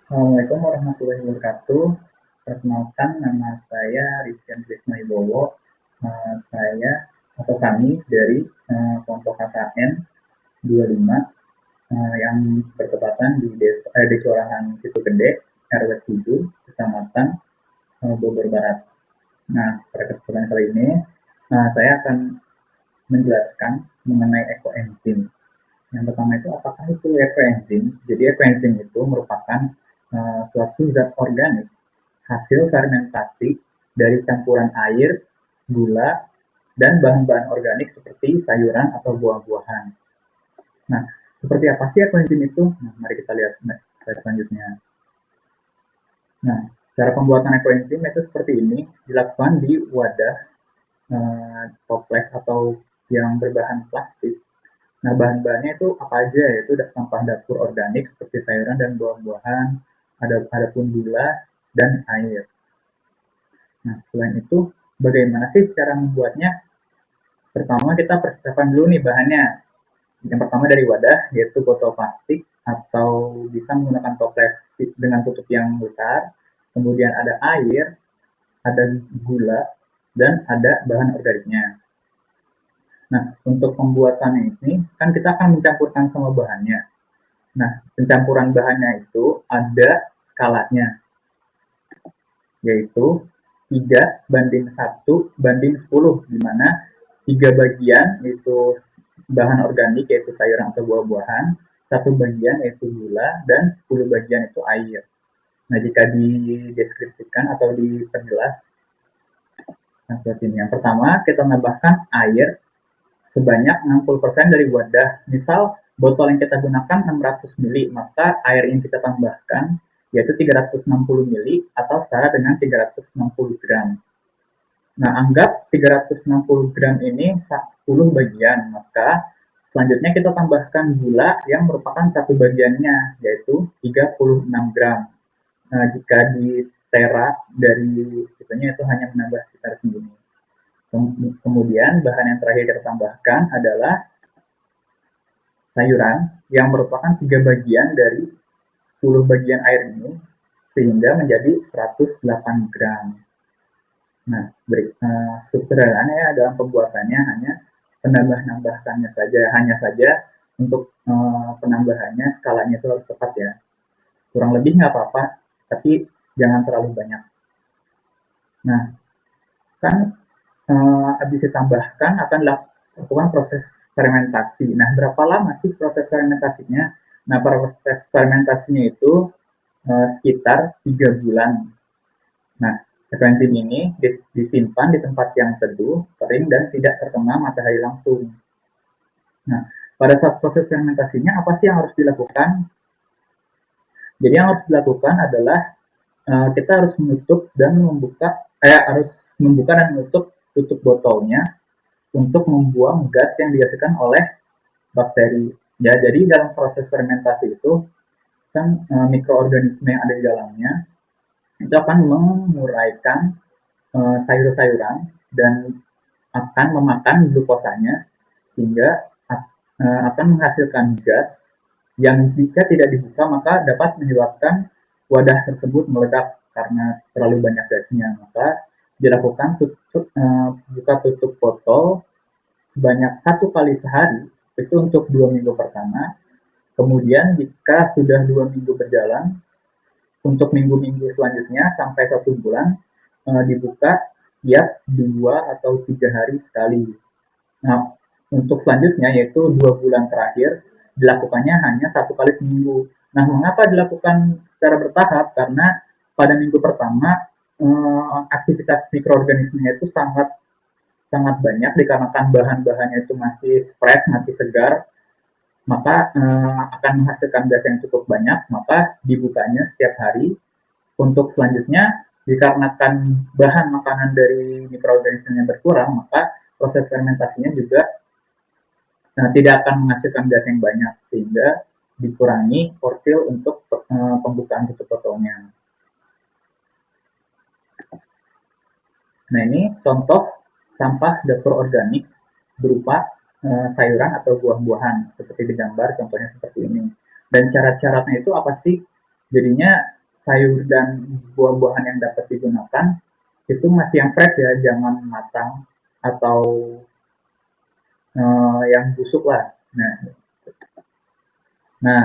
Assalamualaikum warahmatullahi wabarakatuh. Perkenalkan, nama saya Rizky Krisna Wibowo. Saya atau kami dari kelompok KKN 25 yang bertepatan di Kelurahan Situ Gede, RW 7, Kecamatan Bogor Barat. Nah, pada kesempatan kali ini saya akan menjelaskan mengenai ekoenzim. Yang pertama itu, apakah itu ekoenzim? Jadi ekoenzim itu merupakan suatu zat organik hasil fermentasi dari campuran air, gula, dan bahan-bahan organik seperti sayuran atau buah-buahan. Nah, seperti apa sih ekoenzim itu? Nah, mari kita lihat slide selanjutnya. Nah, cara pembuatan ekoenzim itu seperti ini, dilakukan di wadah toples atau yang berbahan plastik. Nah, bahan-bahannya itu apa aja? Yaitu sampah dapur organik seperti sayuran dan buah-buahan, ada pun gula dan air. Nah, selain itu, bagaimana sih cara membuatnya? Pertama, kita persiapkan dulu nih bahannya. Yang pertama dari wadah, yaitu botol plastik, atau bisa menggunakan toples dengan tutup yang besar. Kemudian ada air, ada gula, dan ada bahan organiknya. Nah, untuk pembuatannya ini, kan kita akan mencampurkan semua bahannya. Nah, pencampuran bahannya itu ada skalanya, yaitu 3:1:10, di mana 3 bagian itu bahan organik yaitu sayuran atau buah-buahan, 1 bagian yaitu gula, dan 10 bagian itu air. Nah, jika dideskripsikan atau diperjelas, nah, seperti ini. Yang pertama, kita menambahkan air sebanyak 60% dari wadah. Misal botol yang kita gunakan 600 ml, maka air yang kita tambahkan yaitu 360 ml atau setara dengan 360 gram. Nah, anggap 360 gram ini 10 bagian, maka selanjutnya kita tambahkan gula yang merupakan satu bagiannya, yaitu 36 gram. Nah, jika di tera dari itunya itu hanya menambah sekitar segini. Kemudian bahan yang terakhir kita tambahkan adalah sayuran yang merupakan 3 bagian dari 10 bagian air ini, sehingga menjadi 108 gram. Nah, sederhananya ya dalam pembuatannya hanya penambah-nambahkannya saja, hanya saja untuk penambahannya skalanya itu harus tepat ya. Kurang lebih nggak apa-apa, tapi jangan terlalu banyak. Nah, kan habis ditambahkan akan lakukan proses fermentasi. Nah, berapa lama sih proses fermentasinya? Nah, proses fermentasinya itu sekitar 3 bulan. Nah, enzim ini disimpan di tempat yang teduh, kering, dan tidak terkena matahari langsung. Nah, pada saat proses fermentasinya, apa sih yang harus dilakukan? Jadi yang harus dilakukan adalah kita harus menutup dan menutup tutup botolnya untuk membuang gas yang dihasilkan oleh bakteri. Ya, jadi dalam proses fermentasi itu kan mikroorganisme yang ada di dalamnya itu akan menguraikan sayur-sayuran dan akan memakan glukosanya sehingga akan menghasilkan gas yang jika tidak dibuka maka dapat menyebabkan wadah tersebut meledak karena terlalu banyak gasnya. Maka dilakukan buka tutup botol sebanyak 1 kali sehari, itu untuk 2 minggu pertama. Kemudian jika sudah 2 minggu berjalan, untuk minggu-minggu selanjutnya sampai 1 bulan dibuka setiap 2 atau 3 hari sekali. Nah, untuk selanjutnya yaitu 2 bulan terakhir dilakukannya hanya 1 kali seminggu. Nah, mengapa dilakukan secara bertahap? Karena pada minggu pertama aktivitas mikroorganismenya itu sangat sangat banyak dikarenakan bahan-bahannya itu masih fresh, masih segar, maka akan menghasilkan gas yang cukup banyak, maka dibukanya setiap hari. Untuk selanjutnya, dikarenakan bahan makanan dari mikroorganismenya berkurang, maka proses fermentasinya juga tidak akan menghasilkan gas yang banyak, sehingga dikurangi porsi untuk pembukaan tutup botolnya. Nah, ini contoh sampah dapur organik berupa sayuran atau buah-buahan seperti di gambar, contohnya seperti ini. Dan syarat-syaratnya itu apa sih? Jadinya sayur dan buah-buahan yang dapat digunakan itu masih yang fresh ya, jangan matang atau yang busuk lah. Nah,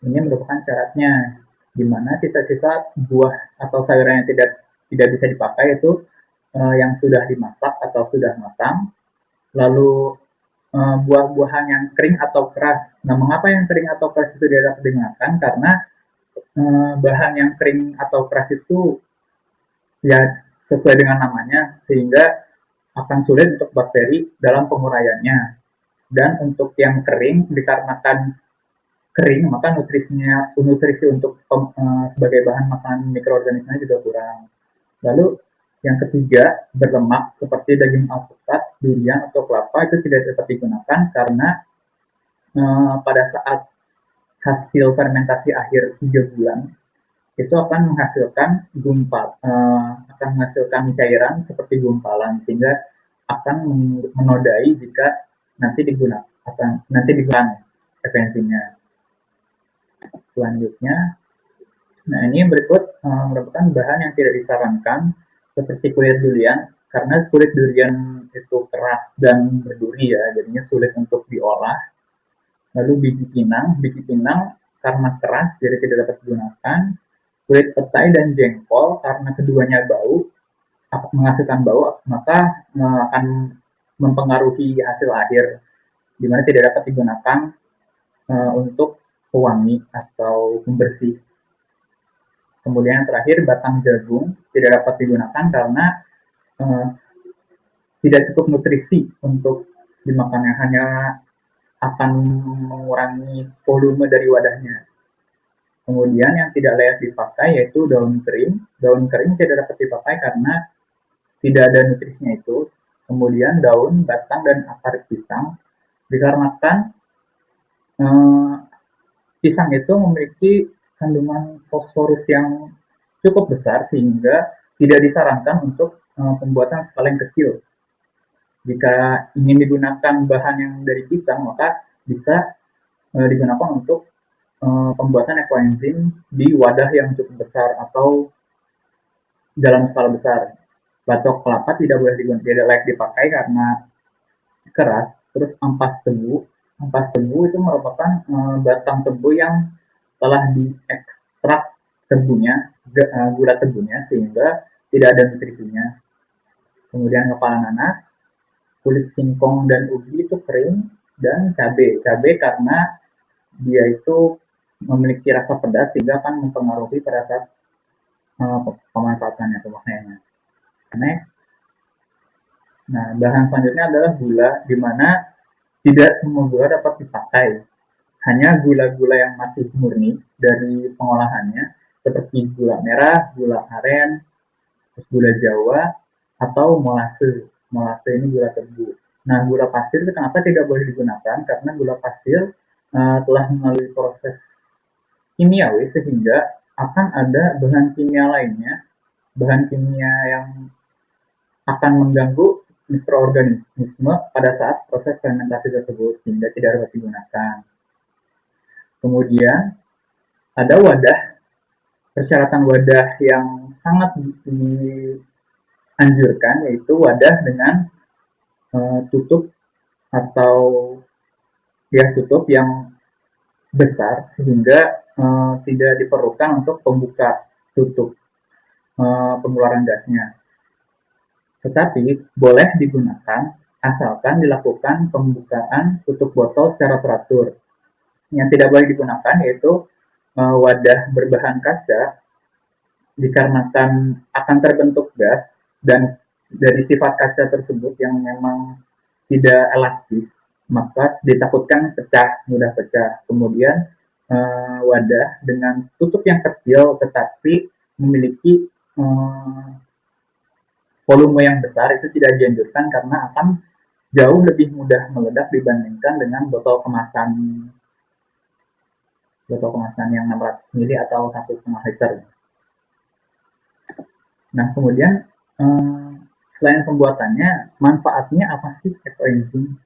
ini merupakan syaratnya, di mana sisa-sisa buah atau sayuran yang tidak bisa dipakai itu yang sudah dimasak atau sudah matang, lalu buah-buahan yang kering atau keras. Nah, mengapa yang kering atau keras itu tidak dapat digunakan? Karena bahan yang kering atau keras itu ya sesuai dengan namanya, sehingga akan sulit untuk bakteri dalam penguraiannya. Dan untuk yang kering, dikarenakan kering, maka nutrisi untuk sebagai bahan makanan mikroorganismenya juga kurang. Lalu yang ketiga, berlemak seperti daging alpukat, durian, atau kelapa itu tidak dapat digunakan karena pada saat hasil fermentasi akhir 3 bulan itu akan menghasilkan cairan seperti gumpalan, sehingga akan menodai jika nanti digunakan efisiensinya. Selanjutnya, nah ini berikut merupakan bahan yang tidak disarankan seperti kulit durian, karena kulit durian itu keras dan berduri ya, jadinya sulit untuk diolah. Lalu biji pinang karena keras jadi tidak dapat digunakan. Kulit petai dan jengkol karena keduanya menghasilkan bau, maka akan mempengaruhi hasil akhir, di mana tidak dapat digunakan untuk pewangi atau pembersih. Kemudian yang terakhir, batang jagung tidak dapat digunakan karena tidak cukup nutrisi untuk dimakannya, hanya akan mengurangi volume dari wadahnya. Kemudian yang tidak layak dipakai yaitu daun kering. Daun kering tidak dapat dipakai karena tidak ada nutrisinya itu. Kemudian daun, batang, dan akar pisang, dikarenakan pisang itu memiliki kandungan fosforus yang cukup besar sehingga tidak disarankan untuk pembuatan skala yang kecil. Jika ingin digunakan bahan yang dari pisang, maka bisa digunakan untuk pembuatan ekoenzim di wadah yang cukup besar atau dalam skala besar. Batok kelapa tidak layak dipakai karena keras. Terus ampas tebu itu merupakan batang tebu yang telah diekstrak gula tebunya, sehingga tidak ada nutrisinya. Kemudian kepala nanas, kulit singkong dan ubi itu kering, dan cabai karena dia itu memiliki rasa pedas sehingga akan mempengaruhi pada saat pemanfaatannya, pemakaiannya. Nah, bahan selanjutnya adalah gula, di mana tidak semua gula dapat dipakai. Hanya gula-gula yang masih murni dari pengolahannya, seperti gula merah, gula aren, gula Jawa, atau molase. Molase ini gula tebu. Nah, gula pasir kenapa tidak boleh digunakan? Karena gula pasir telah melalui proses kimiawi sehingga akan ada bahan kimia lainnya, bahan kimia yang akan mengganggu mikroorganisme pada saat proses fermentasi tersebut, sehingga tidak dapat digunakan. Kemudian ada persyaratan wadah yang sangat dianjurkan, yaitu wadah dengan tutup atau tutup yang besar sehingga tidak diperlukan untuk pembuka tutup pengeluaran gasnya. Tetapi boleh digunakan asalkan dilakukan pembukaan tutup botol secara teratur. Yang tidak boleh digunakan yaitu wadah berbahan kaca, dikarenakan akan terbentuk gas dan dari sifat kaca tersebut yang memang tidak elastis, maka ditakutkan mudah pecah. Kemudian wadah dengan tutup yang kecil tetapi memiliki volume yang besar itu tidak dianjurkan karena akan jauh lebih mudah meledak dibandingkan dengan botol kemasan yang 600 ml atau 1,5 liter. Nah, kemudian selain pembuatannya, manfaatnya apa sih ekoenzim?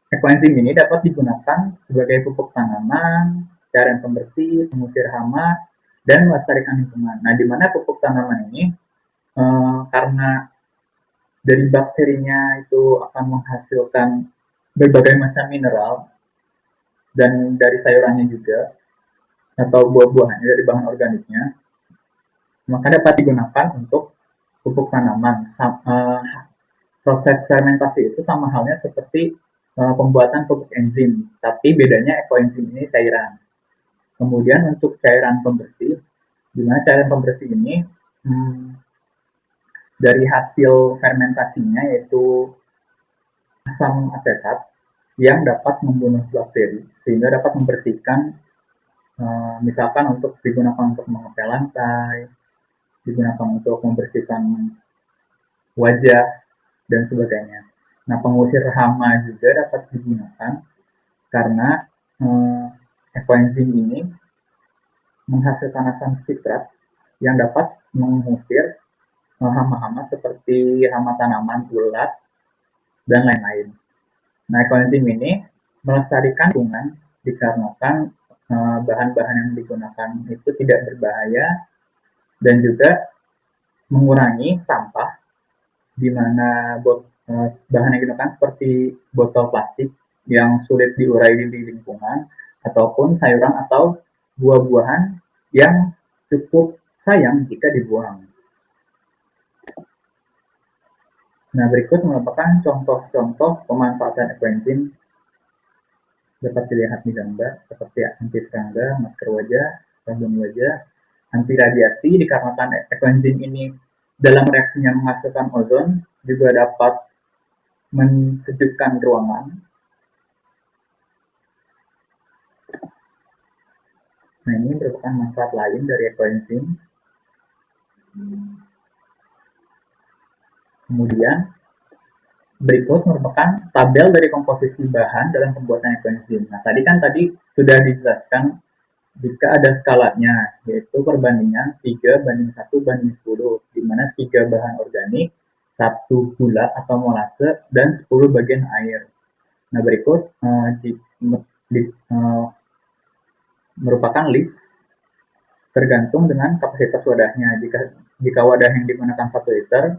Ekoenzim ini dapat digunakan sebagai pupuk tanaman, cairan pembersih, pengusir hama, dan melestarikan lingkungan. Nah, di mana pupuk tanaman ini karena dari bakterinya itu akan menghasilkan berbagai macam mineral dan dari sayurannya juga atau buah-buahannya dari bahan organiknya, maka dapat digunakan untuk pupuk tanaman. Proses fermentasi itu sama halnya seperti pembuatan pupuk enzim, tapi bedanya ekoenzim ini cairan. Kemudian untuk cairan pembersih, di mana cairan pembersih ini dari hasil fermentasinya yaitu asam asetat yang dapat membunuh bakteri sehingga dapat membersihkan, misalkan untuk digunakan untuk mengepel lantai, digunakan untuk membersihkan wajah dan sebagainya. Nah, pengusir hama juga dapat digunakan karena ekoenzim ini menghasilkan asam sitrat yang dapat mengusir hama-hama seperti hama tanaman, ulat, dan lain-lain. Nah, ekoenzim ini melestarikan lingkungan dikarenakan bahan-bahan yang digunakan itu tidak berbahaya dan juga mengurangi sampah, di mana bahan yang digunakan seperti botol plastik yang sulit diurai di lingkungan, ataupun sayuran atau buah-buahan yang cukup sayang jika dibuang. Nah, berikut merupakan contoh-contoh pemanfaatan ekoenzim dapat dilihat di gambar seperti anti serangga, masker wajah, sabun wajah, anti radiasi dikarenakan ekoenzim ini dalam reaksinya menghasilkan ozon juga dapat mensejukkan ruangan. Nah, ini merupakan manfaat lain dari ekoenzim. Kemudian berikut merupakan tabel dari komposisi bahan dalam pembuatan ekoenzim. Nah, tadi sudah dijelaskan jika ada skalanya, yaitu perbandingan 3:1:10, di mana 3 bahan organik, 1 gula atau molase, dan 10 bagian air. Nah, berikut merupakan list tergantung dengan kapasitas wadahnya. Jika wadah yang digunakan 1 liter,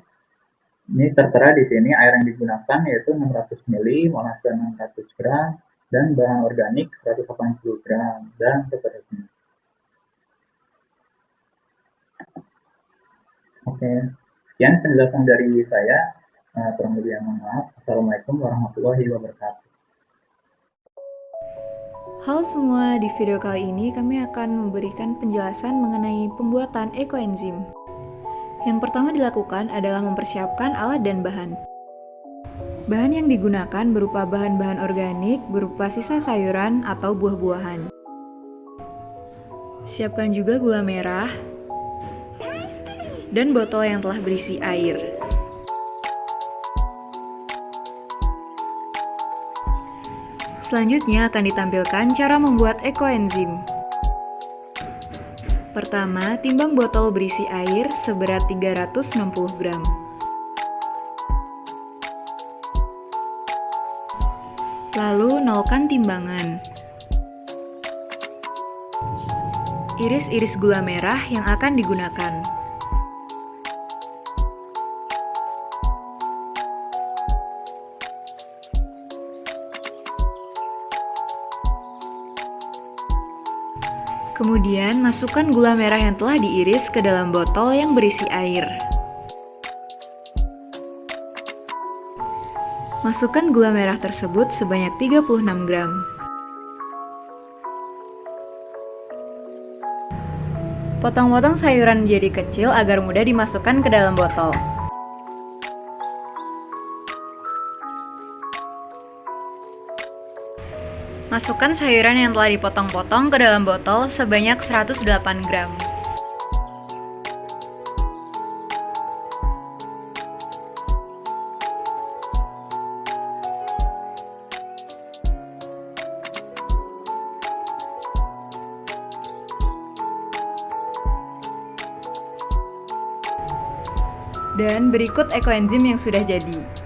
ini tertera di sini air yang digunakan yaitu 600 ml, molase 600 gram, dan bahan organik 180 gram, dan seterusnya. Oke, sekian penjelasan dari saya. Kurang lebih mohon maaf. Assalamualaikum warahmatullahi wabarakatuh. Halo semua, di video kali ini kami akan memberikan penjelasan mengenai pembuatan ekoenzim. Yang pertama dilakukan adalah mempersiapkan alat dan bahan. Bahan yang digunakan berupa bahan-bahan organik berupa sisa sayuran atau buah-buahan. Siapkan juga gula merah dan botol yang telah berisi air. Selanjutnya akan ditampilkan cara membuat ekoenzim. Pertama, timbang botol berisi air seberat 360 gram. Lalu nolkan timbangan. Iris-iris gula merah yang akan digunakan. Kemudian, masukkan gula merah yang telah diiris ke dalam botol yang berisi air. Masukkan gula merah tersebut sebanyak 36 gram. Potong-potong sayuran menjadi kecil agar mudah dimasukkan ke dalam botol. Masukkan sayuran yang telah dipotong-potong ke dalam botol sebanyak 108 gram. Dan berikut ekoenzim yang sudah jadi.